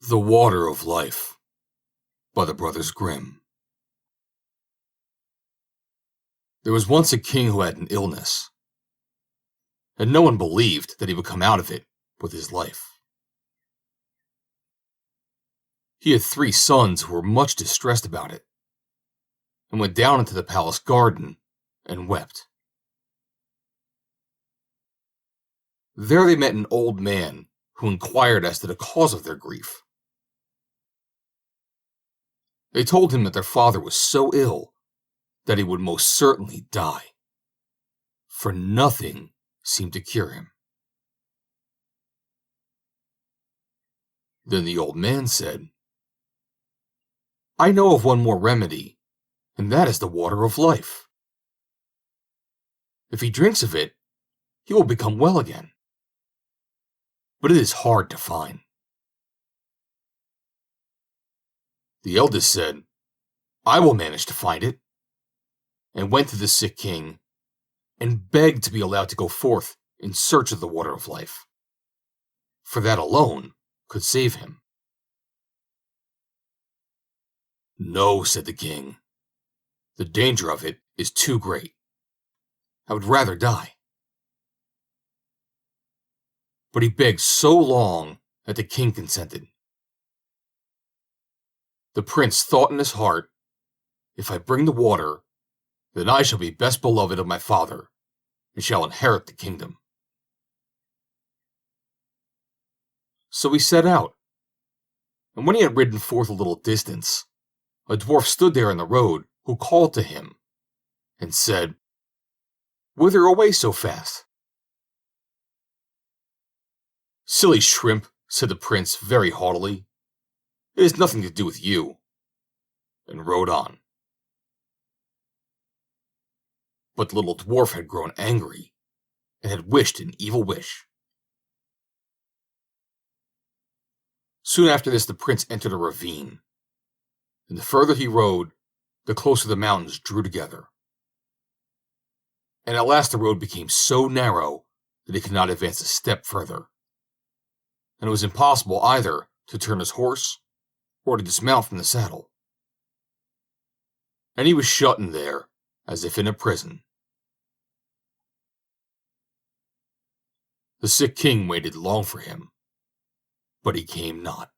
The Water of Life by the Brothers Grimm. There was once a king who had an illness, and no one believed that he would come out of it with his life. He had 3 sons who were much distressed about it, and went down into the palace garden and wept. There they met an old man who inquired as to the cause of their grief. They told him that their father was so ill that he would most certainly die, for nothing seemed to cure him. Then the old man said, "I know of one more remedy, and that is the water of life. If he drinks of it, he will become well again. But it is hard to find." The eldest said, "I will manage to find it," and went to the sick king and begged to be allowed to go forth in search of the water of life, for that alone could save him. "No," said the king, "the danger of it is too great. I would rather die." But he begged so long that the king consented. The prince thought in his heart, "If I bring the water, then I shall be best beloved of my father, and shall inherit the kingdom." So he set out, and when he had ridden forth a little distance, a dwarf stood there in the road who called to him, and said, "Whither away so fast?" "Silly shrimp," said the prince very haughtily, "it has nothing to do with you," and rode on. But the little dwarf had grown angry, and had wished an evil wish. Soon after this the prince entered a ravine, and the further he rode, the closer the mountains drew together. And at last the road became so narrow that he could not advance a step further, and it was impossible either to turn his horse or to dismount from the saddle. And he was shut in there as if in a prison. The sick king waited long for him, but he came not.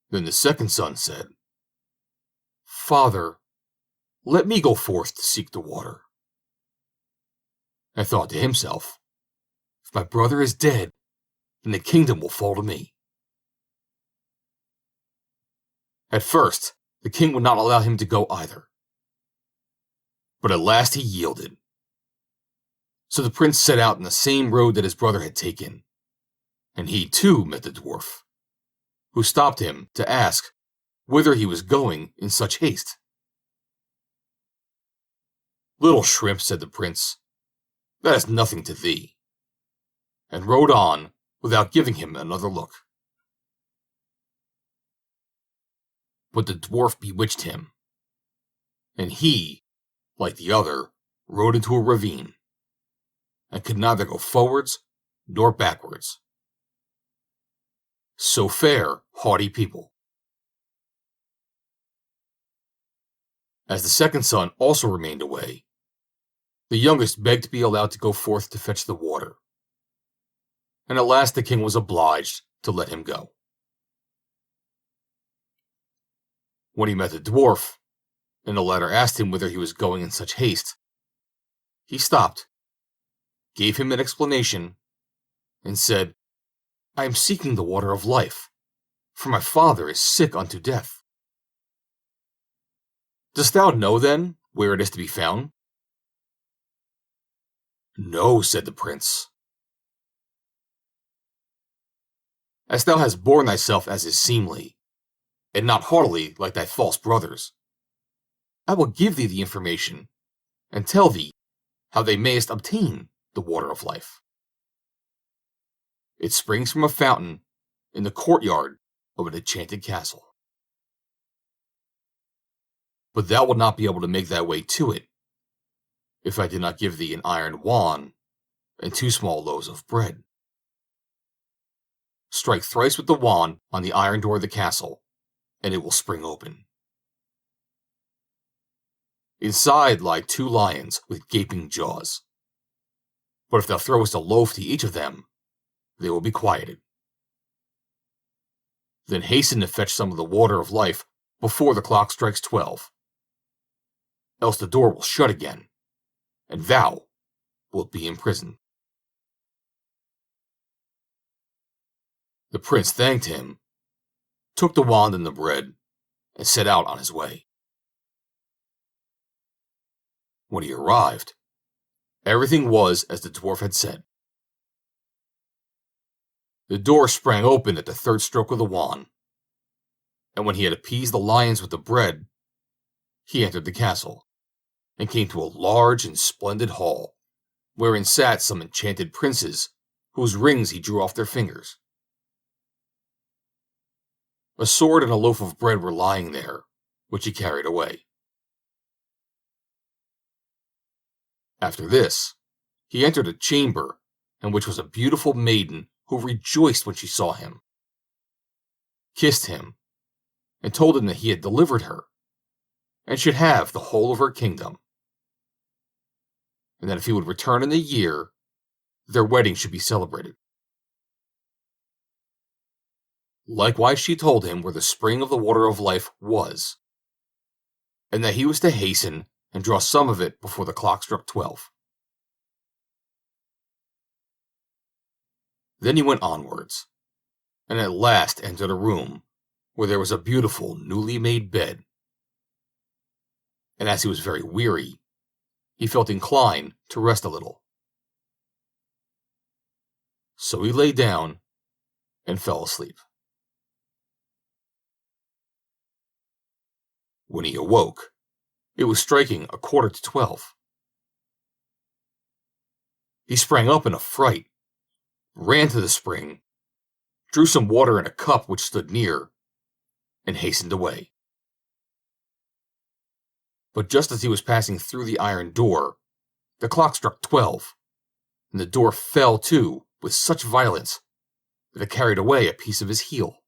Then the second son said, "Father, let me go forth to seek the water," and thought to himself, "If my brother is dead, then the kingdom will fall to me." At first, the king would not allow him to go either, but at last he yielded. So the prince set out in the same road that his brother had taken, and he too met the dwarf, who stopped him to ask whither he was going in such haste. "Little shrimp," said the prince, "that is nothing to thee," and rode on without giving him another look. But the dwarf bewitched him, and he, like the other, rode into a ravine, and could neither go forwards nor backwards. So fare haughty people. As the second son also remained away, the youngest begged to be allowed to go forth to fetch the water, and at last the king was obliged to let him go. When he met the dwarf, and the latter asked him whither he was going in such haste, he stopped, gave him an explanation, and said, "I am seeking the water of life, for my father is sick unto death." "Dost thou know, then, where it is to be found?" "No," said the prince. "As thou hast borne thyself as is seemly, and not haughtily like thy false brothers, I will give thee the information, and tell thee how thou mayest obtain the water of life. It springs from a fountain in the courtyard of an enchanted castle. But thou wilt not be able to make thy way to it, if I did not give thee an iron wand and 2 small loaves of bread. strike thrice with the wand on the iron door of the castle, and it will spring open. Inside lie 2 lions with gaping jaws. But if thou throwest a loaf to each of them, they will be quieted. Then hasten to fetch some of the water of life before the clock strikes 12. Else the door will shut again, and thou wilt be in prison. The prince thanked him, took the wand and the bread, and set out on his way. When he arrived, everything was as the dwarf had said. The door sprang open at the 3rd stroke of the wand, and when he had appeased the lions with the bread, he entered the castle, and came to a large and splendid hall, wherein sat some enchanted princes, whose rings he drew off their fingers. A sword and a loaf of bread were lying there, which he carried away. After this, he entered a chamber, in which was a beautiful maiden who rejoiced when she saw him, kissed him, and told him that he had delivered her, and should have the whole of her kingdom, and that if he would return in a year, their wedding should be celebrated. Likewise she told him where the spring of the water of life was, and that he was to hasten and draw some of it before the clock struck 12. Then he went onwards, and at last entered a room where there was a beautiful newly made bed. And as he was very weary, he felt inclined to rest a little. So he lay down and fell asleep. When he awoke, it was striking 11:45. He sprang up in a fright, ran to the spring, drew some water in a cup which stood near, and hastened away. But just as he was passing through the iron door, the clock struck 12, and the door fell to with such violence that it carried away a piece of his heel.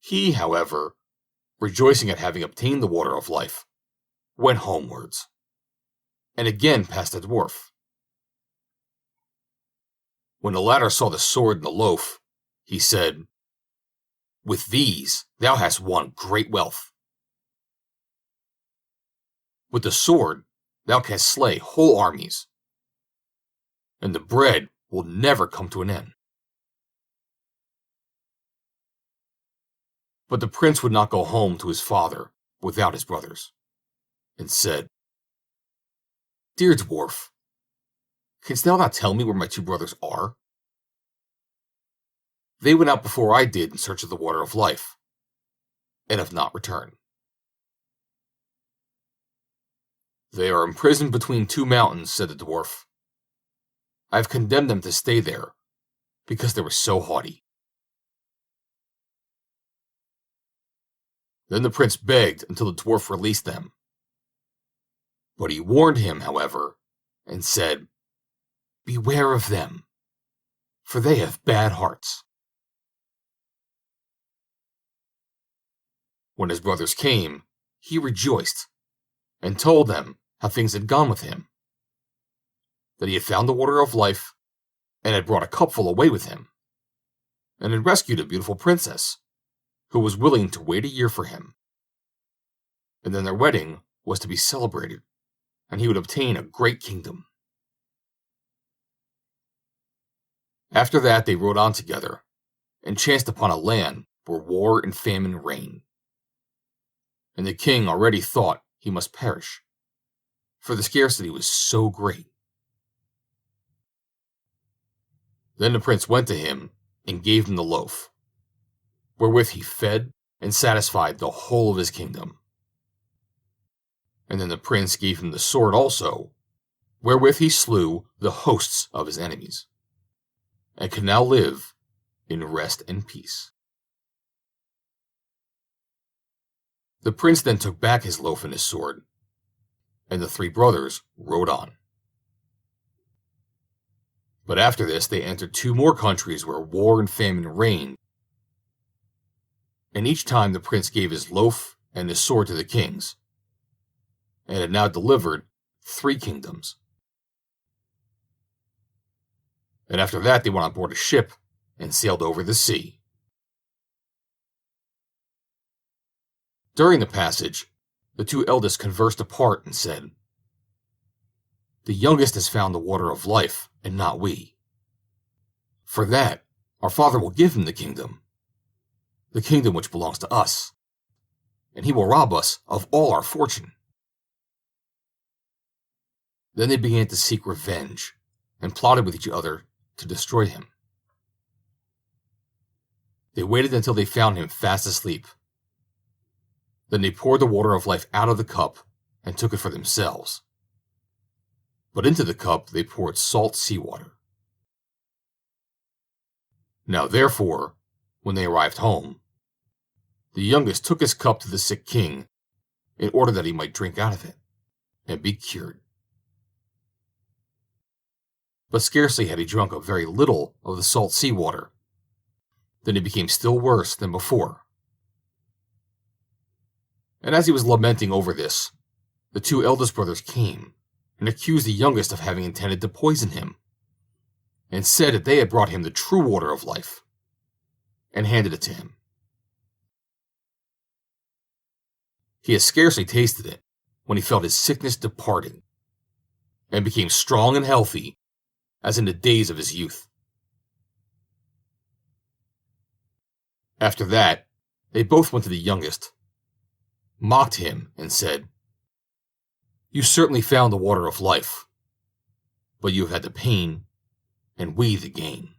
He, however, rejoicing at having obtained the water of life, went homewards, and again passed the dwarf. When the latter saw the sword and the loaf, he said, "With these thou hast won great wealth. With the sword thou canst slay whole armies, and the bread will never come to an end." But the prince would not go home to his father without his brothers, and said, "Dear dwarf, canst thou not tell me where my 2 brothers are? They went out before I did in search of the water of life, and have not returned." "They are imprisoned between 2 mountains," said the dwarf. "I have condemned them to stay there, because they were so haughty." Then the prince begged until the dwarf released them. But he warned him, however, and said, "Beware of them, for they have bad hearts." When his brothers came, he rejoiced, and told them how things had gone with him, that he had found the water of life, and had brought a cupful away with him, and had rescued a beautiful princess, who was willing to wait a year for him. And then their wedding was to be celebrated, and he would obtain a great kingdom. After that they rode on together, and chanced upon a land where war and famine reigned. And the king already thought he must perish, for the scarcity was so great. Then the prince went to him and gave him the loaf, wherewith he fed and satisfied the whole of his kingdom. And then the prince gave him the sword also, wherewith he slew the hosts of his enemies, and could now live in rest and peace. The prince then took back his loaf and his sword, and the 3 brothers rode on. But after this, they entered 2 more countries where war and famine reigned, and each time the prince gave his loaf and his sword to the kings, and had now delivered 3 kingdoms. And after that, they went on board a ship and sailed over the sea. During the passage, the 2 eldest conversed apart and said, "The youngest has found the water of life, and not we. For that, our father will give him the kingdom which belongs to us, and he will rob us of all our fortune." Then they began to seek revenge, and plotted with each other to destroy him. They waited until they found him fast asleep. Then they poured the water of life out of the cup and took it for themselves. But into the cup they poured salt seawater. Now therefore, when they arrived home, the youngest took his cup to the sick king in order that he might drink out of it and be cured. But scarcely had he drunk a very little of the salt seawater, then he became still worse than before. And as he was lamenting over this, the 2 eldest brothers came and accused the youngest of having intended to poison him, and said that they had brought him the true water of life, and handed it to him. He had scarcely tasted it when he felt his sickness departing, and became strong and healthy as in the days of his youth. After that, they both went to the youngest, mocked him, and said, "You certainly found the water of life, but you have had the pain, and we the gain.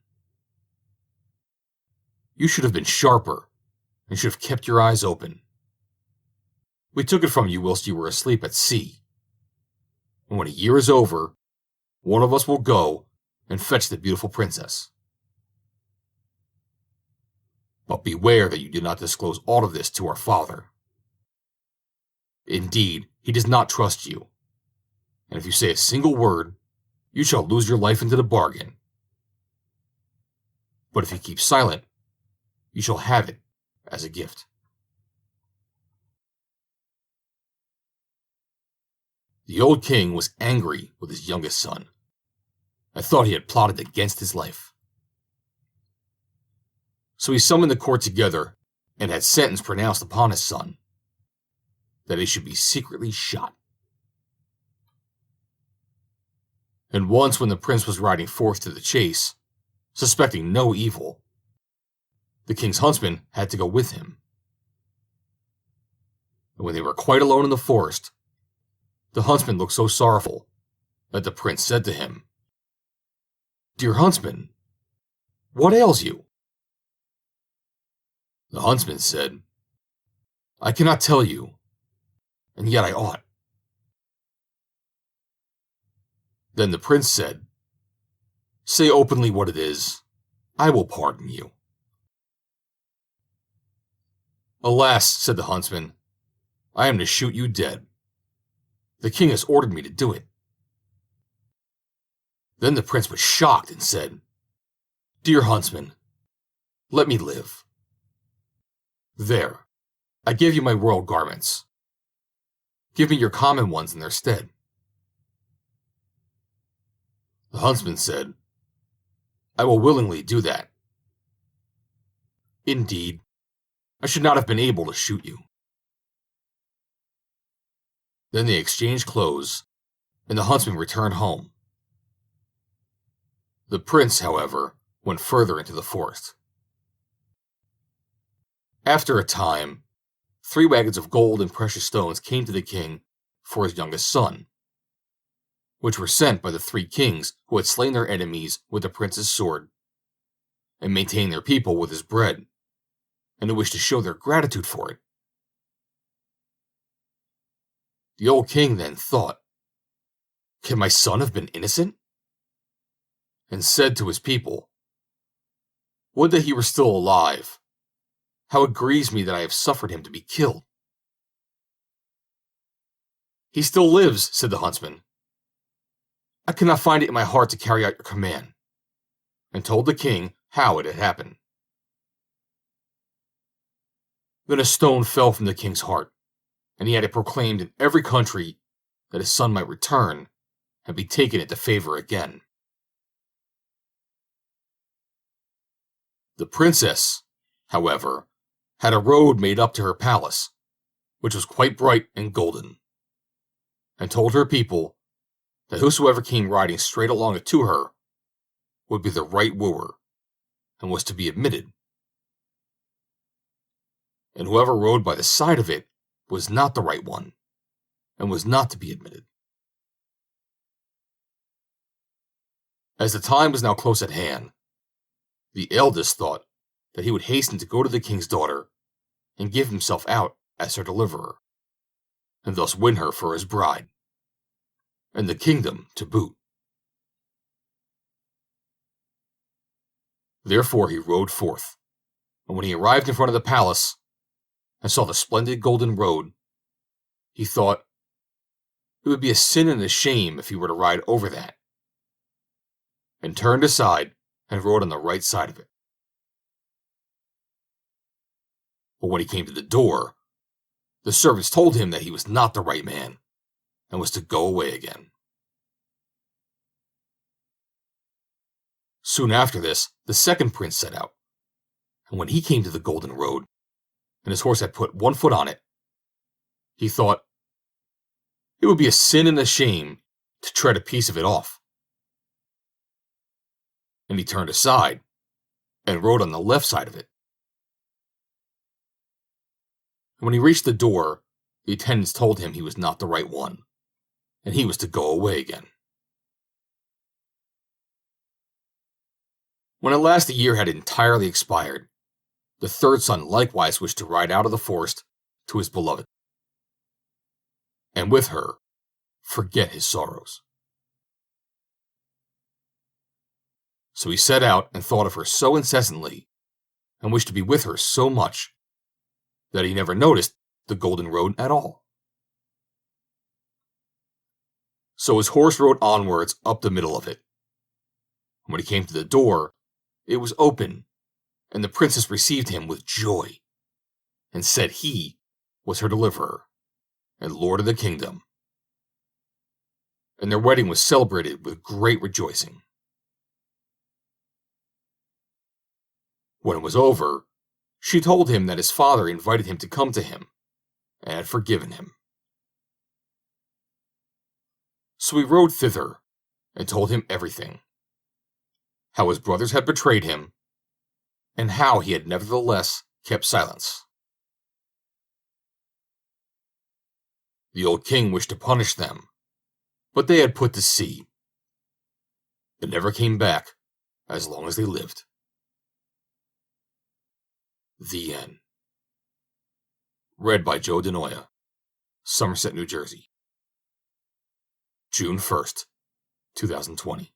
You should have been sharper, and should have kept your eyes open. We took it from you whilst you were asleep at sea, and when a year is over, one of us will go and fetch the beautiful princess. But beware that you do not disclose all of this to our father. Indeed, he does not trust you, and if you say a single word, you shall lose your life into the bargain. But if you keep silent, you shall have it as a gift." The old king was angry with his youngest son. I thought he had plotted against his life. So he summoned the court together and had sentence pronounced upon his son, that he should be secretly shot. And once when the prince was riding forth to the chase, suspecting no evil, the king's huntsman had to go with him. And when they were quite alone in the forest, the huntsman looked so sorrowful that the prince said to him, "Dear huntsman, what ails you?" The huntsman said, "I cannot tell you, and yet I ought." Then the prince said, "Say openly what it is. I will pardon you." "Alas," said the huntsman, "I am to shoot you dead. The king has ordered me to do it." Then the prince was shocked and said, "Dear huntsman, let me live. There, I give you my royal garments. Give me your common ones in their stead." The huntsman said, "I will willingly do that. Indeed, I should not have been able to shoot you." Then they exchanged clothes, and the huntsman returned home. The prince, however, went further into the forest. After a time, 3 wagons of gold and precious stones came to the king for his youngest son, which were sent by the 3 kings who had slain their enemies with the prince's sword, and maintained their people with his bread, and who wished to show their gratitude for it. The old king then thought, "Can my son have been innocent?" and said to his people, "Would that he were still alive. How it grieves me that I have suffered him to be killed." "He still lives," said the huntsman. "I cannot find it in my heart to carry out your command. and told the king how it had happened. Then a stone fell from the king's heart, and he had it proclaimed in every country that his son might return and be taken into favor again. The princess, however, had a road made up to her palace, which was quite bright and golden, and told her people that whosoever came riding straight along it to her would be the right wooer, and was to be admitted. And whoever rode by the side of it was not the right one, and was not to be admitted. As the time was now close at hand, the eldest thought that he would hasten to go to the king's daughter and give himself out as her deliverer, and thus win her for his bride, and the kingdom to boot. Therefore he rode forth, and when he arrived in front of the palace and saw the splendid golden road, he thought it would be a sin and a shame if he were to ride over that, and turned aside and rode on the right side of it. But when he came to the door, the servants told him that he was not the right man, and was to go away again. Soon after this, the second prince set out, and when he came to the golden road, and his horse had put one foot on it, he thought it would be a sin and a shame to tread a piece of it off. And he turned aside and rode on the left side of it. When he reached the door, the attendants told him he was not the right one, and he was to go away again. When at last the year had entirely expired, the third son likewise wished to ride out of the forest to his beloved, and with her forget his sorrows. So he set out and thought of her so incessantly, and wished to be with her so much, that he never noticed the golden road at all. So his horse rode onwards up the middle of it. When he came to the door, it was open, and the princess received him with joy, and said he was her deliverer, and lord of the kingdom. And their wedding was celebrated with great rejoicing. When it was over, she told him that his father invited him to come to him, and had forgiven him. So he rode thither, and told him everything, how his brothers had betrayed him, and how he had nevertheless kept silence. The old king wished to punish them, but they had put to sea, and never came back as long as they lived. The end. Read by Joe DeNoia, Somerset, New Jersey. June 1st, 2020.